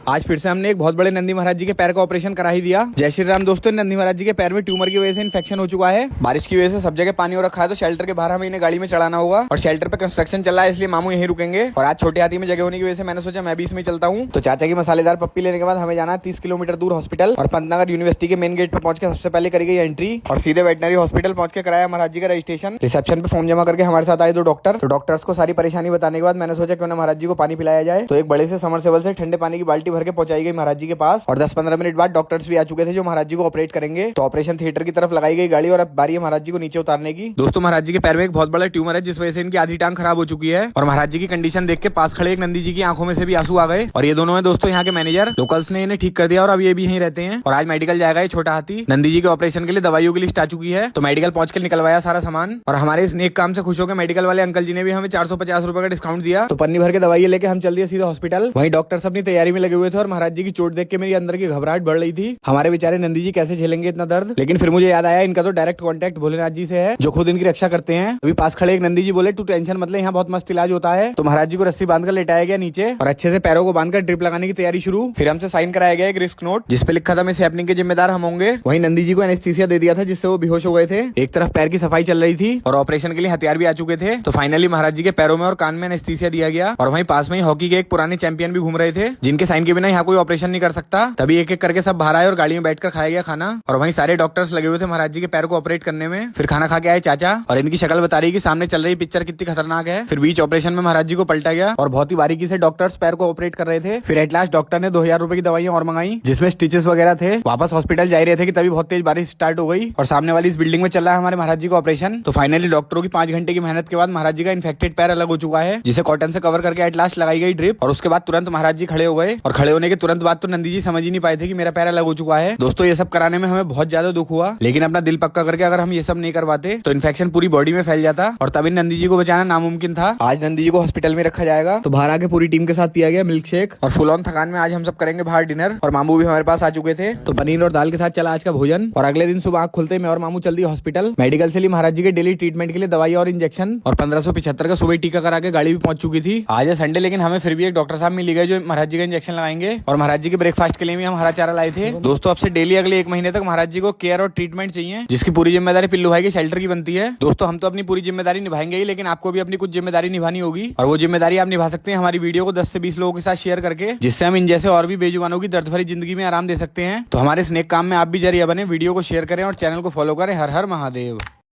आज फिर से हमने एक बहुत बड़े नंदी महाराज जी के पैर का ऑपरेशन करा ही दिया। जय श्री राम दोस्तों, नंदी महाराज जी के पैर में ट्यूमर की वजह से इन्फेक्शन हो चुका है। बारिश की वजह से सब जगह पानी हो रखा है, तो शेल्टर के बाहर हमें इन्हें गाड़ी में चढ़ाना होगा और शेल्टर पे कंस्ट्रक्शन चल रहा है, इसलिए मामू यहीं रुकेंगे। और आज छोटे हाथी में जगह होने की वजह से मैंने सोचा मैं भी इसमें चलता हूँ। तो चाचा की मसालेदार पप्पी लेने के बाद हमें जाना 30 किलोमीटर दूर हॉस्पिटल और पंतनगर यूनिवर्सिटी के मेन गेट पर पहुंच के सबसे पहले करी गई एंट्री और सीधे वेटनरी हॉस्पिटल पहुंच के कराया महाराज जी का रजिस्ट्रेशन। रिसेप्शन पे फॉर्म जमा करके हमारे साथ आए 2 डॉक्टर। तो डॉक्टर्स को सारी परेशानी बताने के बाद मैंने सोचा क्यों ना महाराज जी को पानी पिलाया जाए। तो एक बड़े से समरसेबल से ठंडे पानी की बाल्टी भर के पहुंचाई गई महाराज जी के पास और 10-15 मिनट बाद डॉक्टर्स भी आ चुके थे जो महाराज जी को ऑपरेट करेंगे। तो ऑपरेशन थिएटर की तरफ लगाई गई गाड़ी और अब बारी है महाराज जी को नीचे उतारने की। दोस्तों, महाराज जी के पैर में एक बहुत बड़ा ट्यूमर है जिस वजह से इनकी आधी टांग खराब हो चुकी है और महाराज जी की कंडीशन देख के पास खड़े एक नंदी जी की आंखों में से भी आंसू आ गए। और ये दोनों है दोस्तों यहाँ के मैनेजर। लोकल्स ने इन्हें ठीक कर दिया और अब ये भी यहीं रहते हैं। और आज मेडिकल जाएगा ये छोटा हाथी। नंदी जी के ऑपरेशन के लिए दवाइयों की लिस्ट आ चुकी है, तो मेडिकल पहुंच के निकलवाया सारा सामान। और हमारे इस नेक काम से खुश होकर मेडिकल वाले अंकल जी ने भी हमें 450 रुपए का डिस्काउंट दिया। तो पन्नी भर के दवाई लेके हम चल दिए सीधे हॉस्पिटल। वहीं डॉक्टर्स अपनी तैयारी में लगे हुए थे और महाराज जी की चोट देख के मेरी अंदर की घबराहट बढ़ रही थी। हमारे बेचारे नंदी जी कैसे झेलेंगे इतना दर्द। लेकिन फिर मुझे याद आया इनका तो डायरेक्ट कॉन्टैक्ट भोलेनाथ जी से है जो खुद इनकी रक्षा करते हैं। अभी पास खड़े एक नंदी जी बोले तू टेंशन मत ले, यहाँ बहुत मस्त इलाज होता है। तो महाराज जी को रस्सी बांधकर लेटाया गया नीचे और अच्छे से पैरों को बांधकर ड्रिप लगाने की तैयारी शुरू। फिर हमसे साइन कराया गया एक रिस्क नोट जिसपे लिखा था इस हैपनिंग के जिम्मेदार हम होंगे। वहीं नंदी जी को एनेस्थीसिया दे दिया था जिससे वो बेहोश हो गए थे। एक तरफ पैर की सफाई चल रही थी और ऑपरेशन के लिए हथियार भी आ चुके थे। तो फाइनली महाराज जी के पैरों में और कान में एनेस्थीसिया दिया गया। और वहीं पास में ही हॉकी के एक पुराने चैंपियन भी घूम रहे थे जिनके साइन के बिना यहाँ कोई ऑपरेशन नहीं कर सकता। तभी एक एक करके सब बाहर आए और गाड़ी में बैठकर खाया गया खाना। और वहीं सारे डॉक्टर्स लगे हुए थे महाराज जी के पैर को ऑपरेट करने में। फिर खाना खा के आए चाचा और इनकी शक्ल बता रही कि सामने चल रही पिक्चर कितनी खतरनाक है। फिर बीच ऑपरेशन में महाराज जी को पलटा गया और बहुत ही बारीकी से डॉक्टर्स पैर को ऑपरेट कर रहे थे। फिर एट लास्ट डॉक्टर ने 2000 रुपए की दवाइयां और मंगाई जिसमें स्टिचेस वगैरह थे। वापस हॉस्पिटल जा रहे थे कि तभी बहुत तेज बारिश स्टार्ट हो गई और सामने वाली इस बिल्डिंग में चल रहा है हमारे महाराज जी का ऑपरेशन। तो फाइनली डॉक्टरों की 5 घंटे की मेहनत के बाद महाराज जी का इन्फेक्टेड पैर अलग हो चुका है जिसे कॉटन से कवर करके एट लास्ट लगाई गई ड्रिप। और उसके बाद तुरंत महाराज जी खड़े हो गए और खड़े होने के तुरंत बाद तो नंदी जी समझ ही नहीं पाए थे कि मेरा पैर अलग हो चुका है। दोस्तों, ये सब कराने में हमें बहुत ज्यादा दुख हुआ, लेकिन अपना दिल पक्का करके अगर हम ये सब नहीं करवाते तो इन्फेक्शन पूरी बॉडी में फैल जाता और तभी नंदी जी को बचाना नामुमकिन था। आज नंदी जी को हॉस्पिटल में रखा जाएगा। तो बाहर आके पूरी टीम के साथ पिया गया मिल्क शेक और फुल ऑन थकान में आज हम सब करेंगे बाहर डिनर। और मामू भी हमारे पास आ चुके थे, तो पनीर और दाल के साथ चला आज का भोजन। और अगले दिन सुबह आँख खुलते मैं और मामू चल दिए हॉस्पिटल। मेडिकल से ली महाराज जी के डेली ट्रीटमेंट के लिए दवाई और इंजेक्शन और 1575 का सुबह टीका करा के गाड़ी भी पहुंच चुकी थी। आज है संडे, लेकिन हमें फिर भी एक डॉक्टर साहब मिल गए जो महाराज जी का इंजेक्शन लगाएंगे। और महाराज जी के ब्रेकफास्ट के लिए भी हम हरा चारा लाए थे। दोस्तों, अब से डेली अगले 1 महीने तक महाराज जी को केयर और ट्रीटमेंट चाहिए जिसकी पूरी जिम्मेदारी पिल्लू भाई के शेल्टर की बनती है। दोस्तों, हम तो अपनी पूरी जिम्मेदारी निभाएंगे ही, लेकिन आपको भी अपनी कुछ जिम्मेदारी निभानी होगी और वो जिम्मेदारी आप निभा सकते हैं हमारी वीडियो को 10 से 20 लोगों के साथ शेयर करके, जिससे हम इन जैसे और भी बेजुबानों की दर्द भरी जिंदगी में आराम दे सकते हैं। तो हमारे इस नेक काम में आप भी जरिया बने, वीडियो को शेयर करें और चैनल को फॉलो करें। हर हर महादेव।